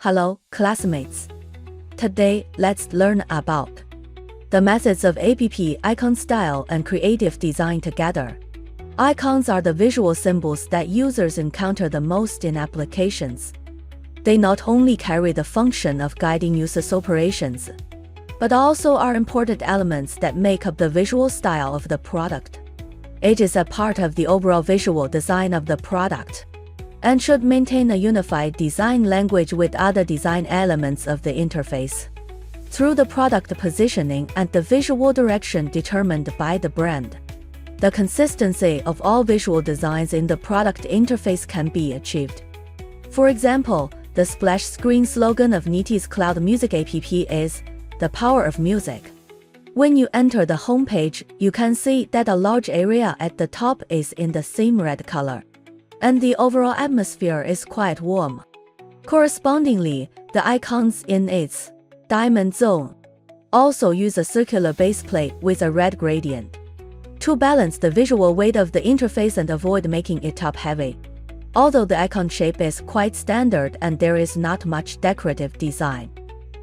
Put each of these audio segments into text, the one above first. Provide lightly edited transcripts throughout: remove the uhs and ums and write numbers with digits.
Hello, classmates. Today, let's learn about the methods of app icon style and creative design together. Icons are the visual symbols that users encounter the most in applications. They not only carry the function of guiding users' operations, but also are important elements that make up the visual style of the product. It is a part of the overall visual design of the product, and should maintain a unified design language with other design elements of the interface. Through the product positioning and the visual direction determined by the brand, the consistency of all visual designs in the product interface can be achieved. For example, the splash screen slogan of Niti's Cloud Music app is, "The power of music." When you enter the homepage, you can see that a large area at the top is in the same red color, and the overall atmosphere is quite warm. Correspondingly, the icons in its diamond zone also use a circular base plate with a red gradient to balance the visual weight of the interface and avoid making it top-heavy. Although the icon shape is quite standard and there is not much decorative design,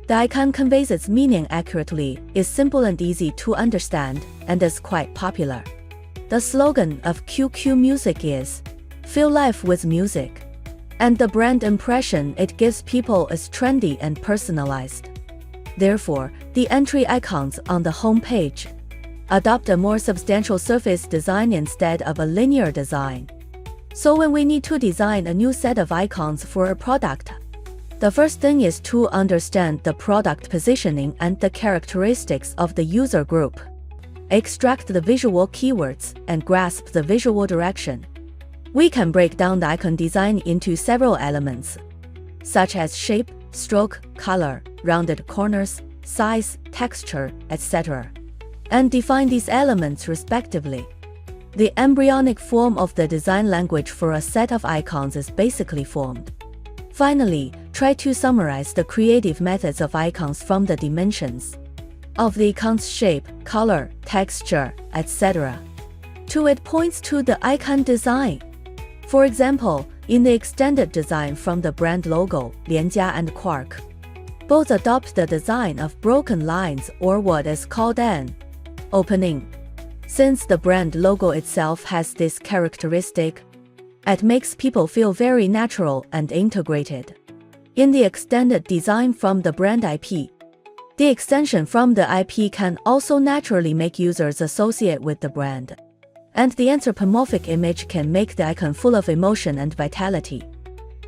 the icon conveys its meaning accurately, is simple and easy to understand, and is quite popular. The slogan of QQ Music is, "Feel life with music," and the brand impression it gives people is trendy and personalized. Therefore, the entry icons on the home page adopt a more substantial surface design instead of a linear design. So when we need to design a new set of icons for a product, the first thing is to understand the product positioning and the characteristics of the user group, extract the visual keywords, and grasp the visual direction. We can break down the icon design into several elements, such as shape, stroke, color, rounded corners, size, texture, etc., and define these elements respectively. The embryonic form of the design language for a set of icons is basically formed. Finally, try to summarize the creative methods of icons from the dimensions of the icon's shape, color, texture, etc. to it points to the icon design. For example, in the extended design from the brand logo, Lianjia and Quark both adopt the design of broken lines, or what is called an opening. Since the brand logo itself has this characteristic, it makes people feel very natural and integrated. In the extended design from the brand IP, the extension from the IP can also naturally make users associate with the brand, and the anthropomorphic image can make the icon full of emotion and vitality,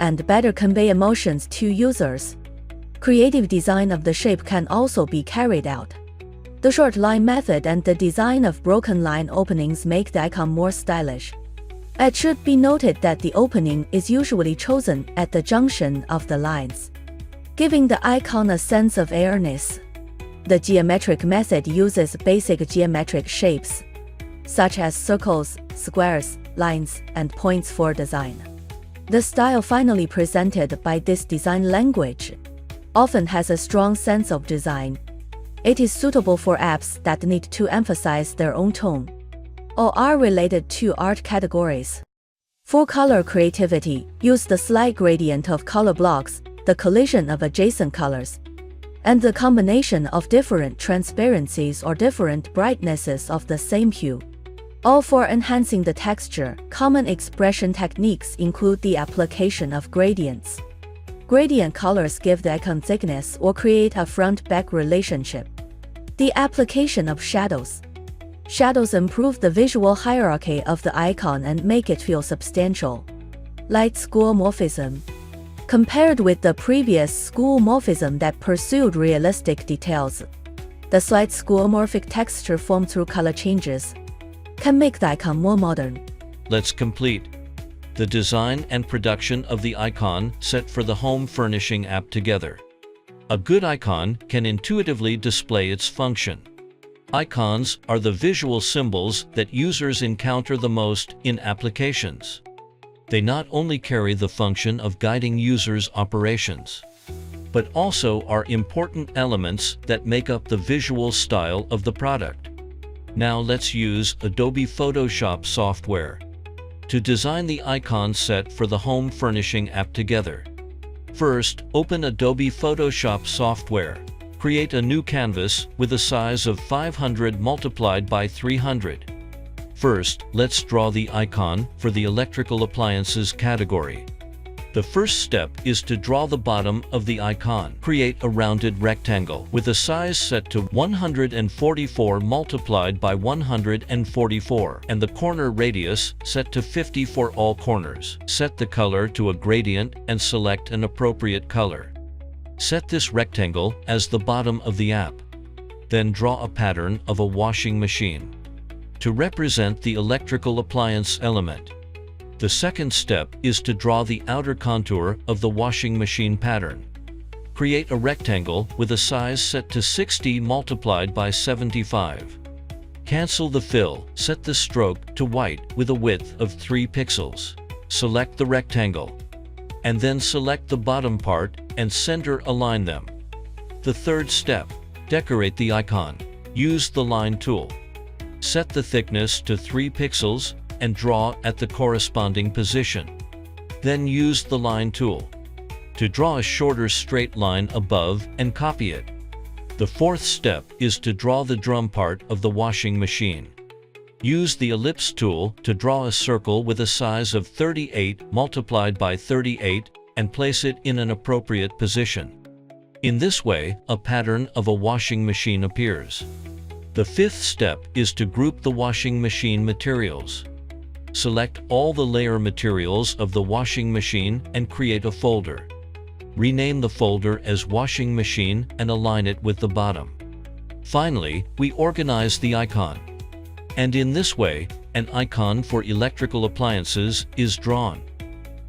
and better convey emotions to users. Creative design of the shape can also be carried out. The short line method and the design of broken line openings make the icon more stylish. It should be noted that the opening is usually chosen at the junction of the lines, giving the icon a sense of airness. The geometric method uses basic geometric shapes, such as circles, squares, lines, and points for design. The style finally presented by this design language often has a strong sense of design. It is suitable for apps that need to emphasize their own tone, or are related to art categories. For color creativity, use the slight gradient of color blocks, the collision of adjacent colors, and the combination of different transparencies or different brightnesses of the same hue, all for enhancing the texture. Common expression techniques include the application of gradients. Gradient colors give the icon thickness or create a front-back relationship. The application of shadows. Shadows improve the visual hierarchy of the icon and make it feel substantial. Light skeuomorphism. Compared with the previous skeuomorphism that pursued realistic details, the slight skeuomorphic texture formed through color changes can make the icon more modern. Let's complete the design and production of the icon set for the home furnishing app together. A good icon can intuitively display its function. Icons are the visual symbols that users encounter the most in applications. They not only carry the function of guiding users' operations, but also are important elements that make up the visual style of the product. Now let's use Adobe Photoshop software to design the icon set for the home furnishing app together. First, open Adobe Photoshop software. Create a new canvas with a size of 500 multiplied by 300. First, let's draw the icon for the electrical appliances category. The first step is to draw the bottom of the icon. Create a rounded rectangle with a size set to 144 multiplied by 144 and the corner radius set to 50 for all corners. Set the color to a gradient and select an appropriate color. Set this rectangle as the bottom of the app. Then draw a pattern of a washing machine to represent the electrical appliance element. The second step is to draw the outer contour of the washing machine pattern. Create a rectangle with a size set to 60 multiplied by 75. Cancel the fill, set the stroke to white with a width of 3 pixels. Select the rectangle, and then select the bottom part and center align them. The third step, decorate the icon. Use the line tool. Set the thickness to 3 pixels and draw at the corresponding position. Then use the line tool to draw a shorter straight line above and copy it. The fourth step is to draw the drum part of the washing machine. Use the ellipse tool to draw a circle with a size of 38 multiplied by 38 and place it in an appropriate position. In this way, a pattern of a washing machine appears. The fifth step is to group the washing machine materials. Select all the layer materials of the washing machine and create a folder. Rename the folder as washing machine and align it with the bottom. Finally, we organize the icon. And in this way, an icon for electrical appliances is drawn.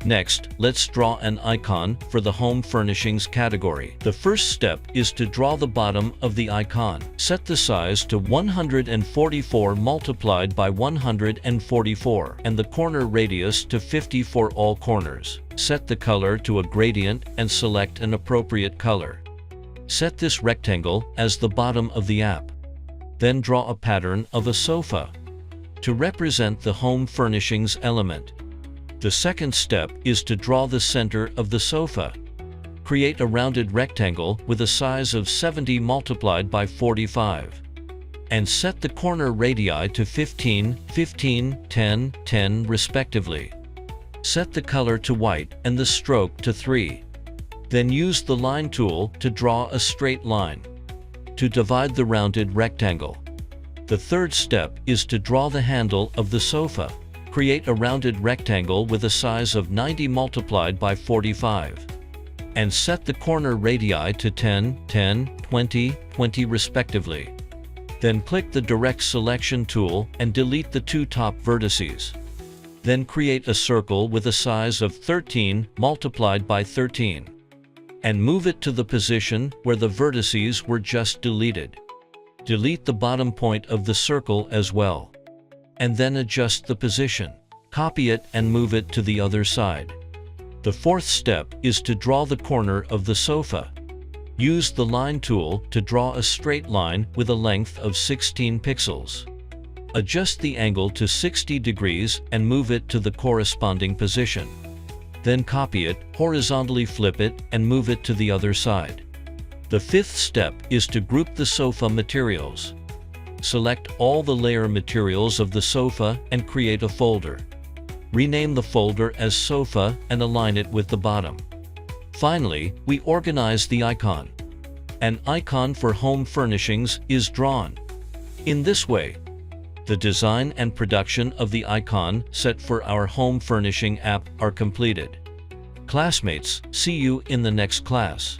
Next, let's draw an icon for the home furnishings category. The first step is to draw the bottom of the icon. Set the size to 144 multiplied by 144 and the corner radius to 50 for all corners. Set the color to a gradient and select an appropriate color. Set this rectangle as the bottom of the app. Then draw a pattern of a sofa to represent the home furnishings element. The second step is to draw the center of the sofa. Create a rounded rectangle with a size of 70 multiplied by 45. And set the corner radii to 15, 15, 10, 10 respectively. Set the color to white and the stroke to 3. Then use the line tool to draw a straight line to divide the rounded rectangle. The third step is to draw the handle of the sofa. Create a rounded rectangle with a size of 90 multiplied by 45. And set the corner radii to 10, 10, 20, 20 respectively. Then click the Direct Selection tool and delete the 2 top vertices. Then create a circle with a size of 13 multiplied by 13. And move it to the position where the vertices were just deleted. Delete the bottom point of the circle as well. And then adjust the position. Copy it and move it to the other side. The fourth step is to draw the corner of the sofa. Use the line tool to draw a straight line with a length of 16 pixels. Adjust the angle to 60 degrees and move it to the corresponding position. Then copy it, horizontally flip it, and move it to the other side. The fifth step is to group the sofa materials. Select all the layer materials of the sofa and create a folder. Rename the folder as Sofa and align it with the bottom. Finally, we organize the icon. An icon for home furnishings is drawn. In this way, the design and production of the icon set for our home furnishing app are completed. Classmates, see you in the next class.